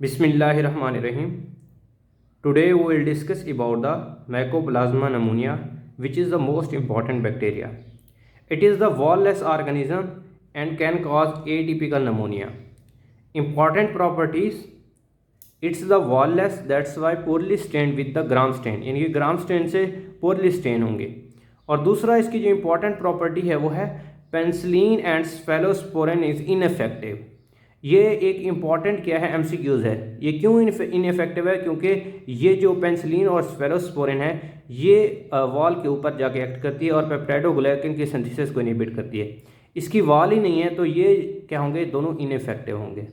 Bismillahirrahmanirrahim. Today we will discuss about the Mycoplasma pneumonia, which is the most important bacteria. It is the wall-less organism and can cause atypical pneumonia. Important properties: it's the wall-less, that's why poorly stained with the gram stain, यानी कि ग्राम stand से poorly stand होंगे। और दूसरा इसकी जो important property है वो है पेंसिलिन एंड स्फेलोस्पोरिन इज इनफेक्टिव। ये एक इम्पॉर्टेंट क्या है, एमसीक्यूज है। ये क्यों इनफेक्टिव है? क्योंकि ये जो पेंसिलिन और स्फेलोस्पोरिन है ये वॉल के ऊपर जाके एक्ट करती है और पेप्टाइडोग्लाइकन की सिंथेसिस को इनहिबिट करती है। इसकी वॉल ही नहीं है तो ये क्या होंगे, दोनों इनफेक्टिव होंगे।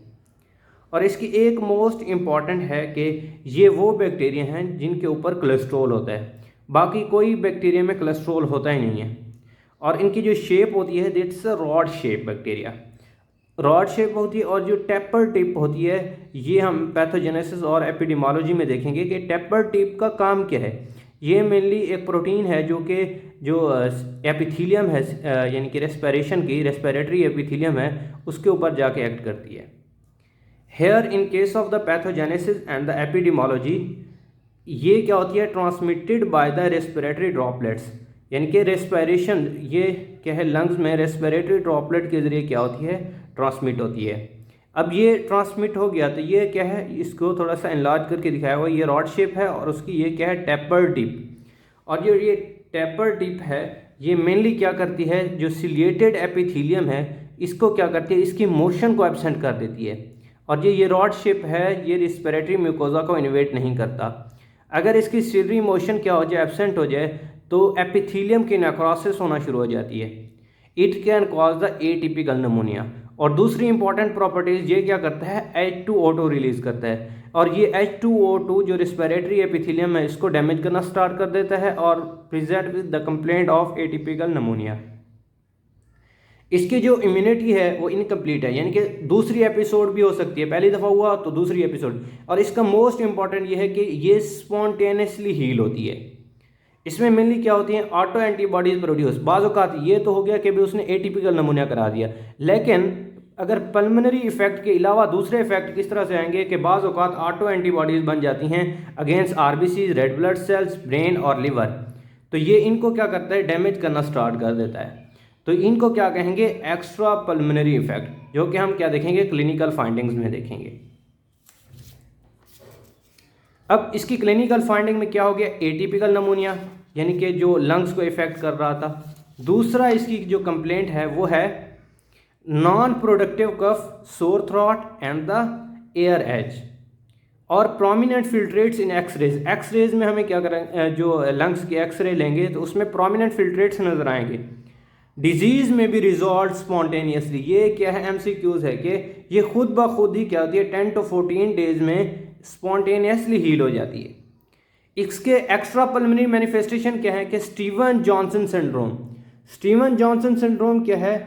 और इसकी एक मोस्ट इम्पॉर्टेंट है कि ये वो बैक्टीरिया हैं जिनके ऊपर कोलेस्ट्रॉल होता है, बाकी कोई बैक्टीरिया में कोलेस्ट्रॉल होता ही नहीं है। और इनकी जो शेप होती है that's a rod shape bacteria, rod shape होती है। और जो टेपर टिप होती है, ये हम पैथोजेनेसिस और एपिडेमियोलॉजी में देखेंगे कि टेपर टिप का काम क्या है। ये मेनली एक प्रोटीन है जो एपिथीलियम है, यानी कि रेस्पिरेटरी एपिथीलियम है, उसके ऊपर जाके एक्ट करती है। Here in case of the pathogenesis and the epidemiology, ये क्या होती है, transmitted by the respiratory droplets, यानी कि रेस्पिरेशन, ये क्या है, लंग्स में रेस्पिरेटरी ड्रॉपलेट के ज़रिए क्या होती है, ट्रांसमिट होती है। अब ये ट्रांसमिट हो गया तो ये क्या है, इसको थोड़ा सा एनलार्ज करके दिखाया हुआ, ये रॉड शेप है और उसकी ये क्या है, टेपर टिप। और जो ये टेपर टिप है ये मेनली क्या करती है, जो सिलिएटेड एपिथीलियम है इसको क्या करती है, इसकी मोशन को एब्सेंट कर देती है। और ये रॉड शेप है, ये रिस्पिरेटरी म्यूकोजा को इन्वेट नहीं करता। अगर इसकी सिलरी मोशन क्या हो जाए, एब्सेंट हो जाए, तो एपिथीलियम की नेक्रोसिस होना शुरू हो जाती है। It can cause the atypical pneumonia. और दूसरी इंपॉर्टेंट प्रॉपर्टीज, ये क्या करता है, H2O2 रिलीज करता है। और ये H2O2 जो रिस्पिरेटरी एपिथीलियम है इसको डैमेज करना स्टार्ट कर देता है और present with the complaint of atypical pneumonia. इसकी जो इम्यूनिटी है वो इनकम्प्लीट है, यानी कि दूसरी एपिसोड भी हो सकती है, पहली दफ़ा हुआ तो दूसरी एपिसोड। और इसका मोस्ट इंपॉर्टेंट ये है कि ये स्पॉन्टेनियसली हील होती है। इसमें मेनली क्या होती हैं, ऑटो एंटीबॉडीज प्रोड्यूस। बाज़ औक़ात ये तो हो गया कि भी उसने एटिपिकल नमूनिया करा दिया, लेकिन अगर पल्मोनरी इफेक्ट के अलावा दूसरे इफेक्ट किस तरह से आएंगे कि बाज़ औक़ात ऑटो एंटीबॉडीज़ बन जाती हैं against RBCs, red blood cells, brain और लिवर। तो ये इनको क्या करता है, डैमेज करना स्टार्ट कर देता है। तो इनको क्या कहेंगे, एक्स्ट्रा पल्मोनरी इफेक्ट, जो कि हम क्या देखेंगे, क्लिनिकल फाइंडिंग्स में देखेंगे। अब इसकी क्लिनिकल फाइंडिंग में क्या हो गया, एटिपिकल नमूनिया, यानी कि जो लंग्स को इफेक्ट कर रहा था। दूसरा इसकी जो कंप्लेंट है वो है non productive cough, sore throat and the air edge, और prominent filtrates in X-rays. X-rays में हमें क्या करें, जो लंग्स की एक्सरे लेंगे तो उसमें प्रोमिनेंट फिल्ट्रेट्स नजर आएंगे। डिजीज़ में भी रिजॉल्व स्पॉन्टेनियसली। ये क्या है, एमसीक्यूज है कि ये खुद ब खुद ही क्या होती है, 10 to 14 डेज में स्पॉन्टेनियसली हील हो जाती है। इसके एक्स्ट्रा पल्मोनरी मैनिफेस्टेशन क्या है कि Steven Johnson syndrome. Steven Johnson syndrome क्या है,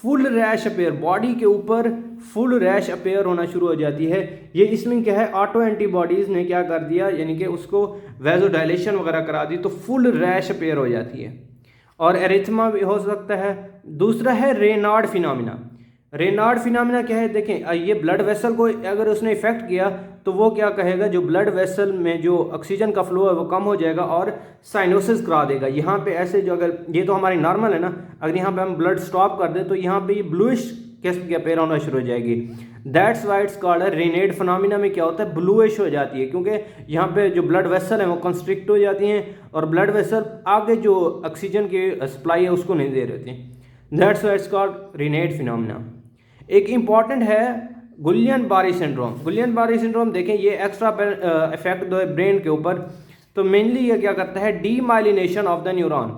फुल रैश अपेयर, बॉडी के ऊपर फुल रैश अपेयर होना शुरू हो जाती है। ये इसमें क्या है, ऑटो एंटीबॉडीज़ ने क्या कर दिया, यानी कि उसको वैजोडाइलेशन वगैरह करा दी तो फुल रैश अपेयर हो जाती है। और एरिथमा भी हो सकता है। दूसरा है रेनार्ड फिनोमिना। रेनार्ड फिनोमिना क्या है, देखें, ये ब्लड वेसल को अगर उसने इफेक्ट किया तो वो क्या कहेगा, जो ब्लड वेसल में जो ऑक्सीजन का फ्लो है वो कम हो जाएगा और साइनोसिस करा देगा। यहाँ पे ऐसे जो, अगर ये तो हमारी नॉर्मल है ना, अगर यहाँ पे हम ब्लड स्टॉप कर दें तो यहाँ पे ये ब्लूइश किस्म की अपेयर होना शुरू हो जाएगी। That's why it's called Raynaud phenomena. में क्या होता है, ब्लूइश हो जाती है, क्योंकि यहाँ पे जो ब्लड वेसल है वो कंस्ट्रिक्ट हो जाती हैं और ब्लड वेसल आगे जो ऑक्सीजन की सप्लाई है उसको नहीं दे रही थी। That's why it's called Raynaud phenomena. एक इम्पॉर्टेंट है गुलियन बारी सिंड्रोम। गुलियन बारी सिंड्रोम देखें, ये एक्स्ट्रा इफेक्ट दो है ब्रेन के ऊपर। तो मेनली ये क्या करता है, डीमाइलिनेशन ऑफ द न्यूरॉन।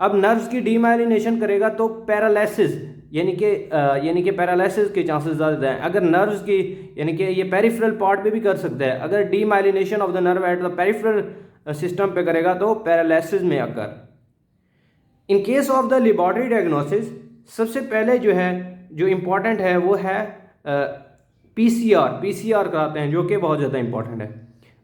अब नर्व्स की डीमाइलिनेशन करेगा तो पैरालिसिस, यानी कि पैरालिसिस के चांसेस ज़्यादा हैं। अगर नर्व्स की, यानी कि ये पेरिफेरल पार्ट पे भी कर सकता है, अगर demyelination of the nerve at the peripheral system पे करेगा तो पैरालिसिस में occur. In case of the laboratory diagnosis, सबसे पहले जो है, जो इम्पॉर्टेंट है वो है पीसीआर कराते हैं, जो कि बहुत ज़्यादा इंपॉर्टेंट है।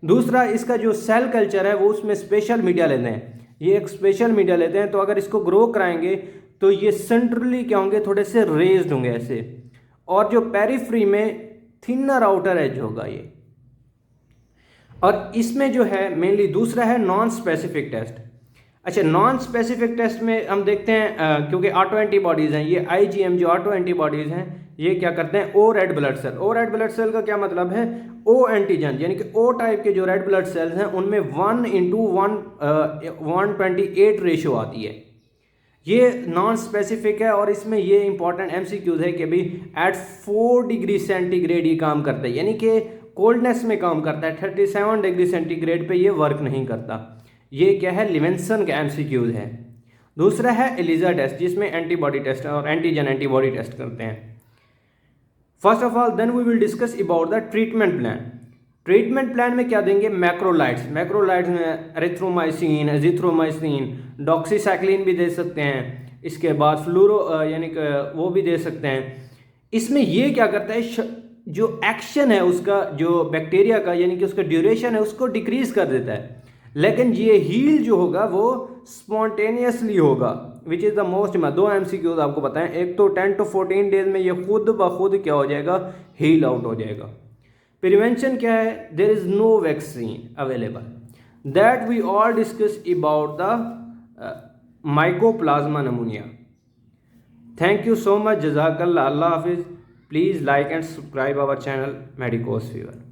दूसरा, इसका जो सेल कल्चर है वो उसमें स्पेशल मीडिया लेते हैं। ये एक स्पेशल मीडिया लेते हैं, तो अगर इसको ग्रो कराएंगे तो ये सेंट्रली क्या होंगे, थोड़े से रेज्ड होंगे ऐसे, और जो पेरिफ्री में थिनर आउटर एज होगा ये, और इसमें जो है मेनली दूसरा है नॉन स्पेसिफिक टेस्ट। अच्छा, नॉन स्पेसिफिक टेस्ट में हम देखते हैं क्योंकि ऑटो एंटीबॉडीज़ हैं, ये आईजीएम जो ऑटो एंटीबॉडीज़ हैं ये क्या करते हैं, ओ रेड ब्लड सेल। ओ रेड ब्लड सेल का क्या मतलब है, ओ एंटीजन यानी कि ओ टाइप के जो रेड ब्लड सेल्स हैं उनमें 1:128 रेशो आती है। ये नॉन स्पेसिफिक है और इसमें ये इंपॉर्टेंट एमसीक्यूज है कि भाई एट 4 डिग्री सेंटीग्रेड ये काम करता है, यानी कि कोल्डनेस में काम करता है। 37 डिग्री सेंटीग्रेड पे ये वर्क नहीं करता। ये क्या है, लिवेंसन का एमसीक्यूज है। दूसरा है एलिजा टेस्ट जिसमें एंटीबॉडी टेस्ट और एंटीजन एंटीबॉडी टेस्ट करते हैं। First of all then we will discuss about the treatment plan. Treatment plan में क्या देंगे, मैक्रोलाइट्स में एरिथ्रोमाइसिन, एजिथ्रोमाइसिन, डॉक्सीसाइक्लिन भी दे सकते हैं। इसके बाद फ्लूरो यानी कि वो भी दे सकते हैं। इसमें ये क्या करता है, जो एक्शन है उसका, जो बैक्टीरिया का यानी कि उसका ड्यूरेशन है उसको डिक्रीज कर देता है, लेकिन ये हील जो होगा वो स्पॉन्टेनियसली होगा, विच इज़ द मोस्ट। मैं 2 एमसीक्यूज आपको बताएं, एक तो 10 to 14 डेज में ये खुद ब खुद क्या हो जाएगा, हील आउट हो जाएगा। प्रिवेंशन क्या है, there is no vaccine available. That we all discuss about the mycoplasma pneumonia. Thank you so much, जज़ाकल्लाह, अल्लाह हाफिज़। Please like and subscribe our channel Medicos fever.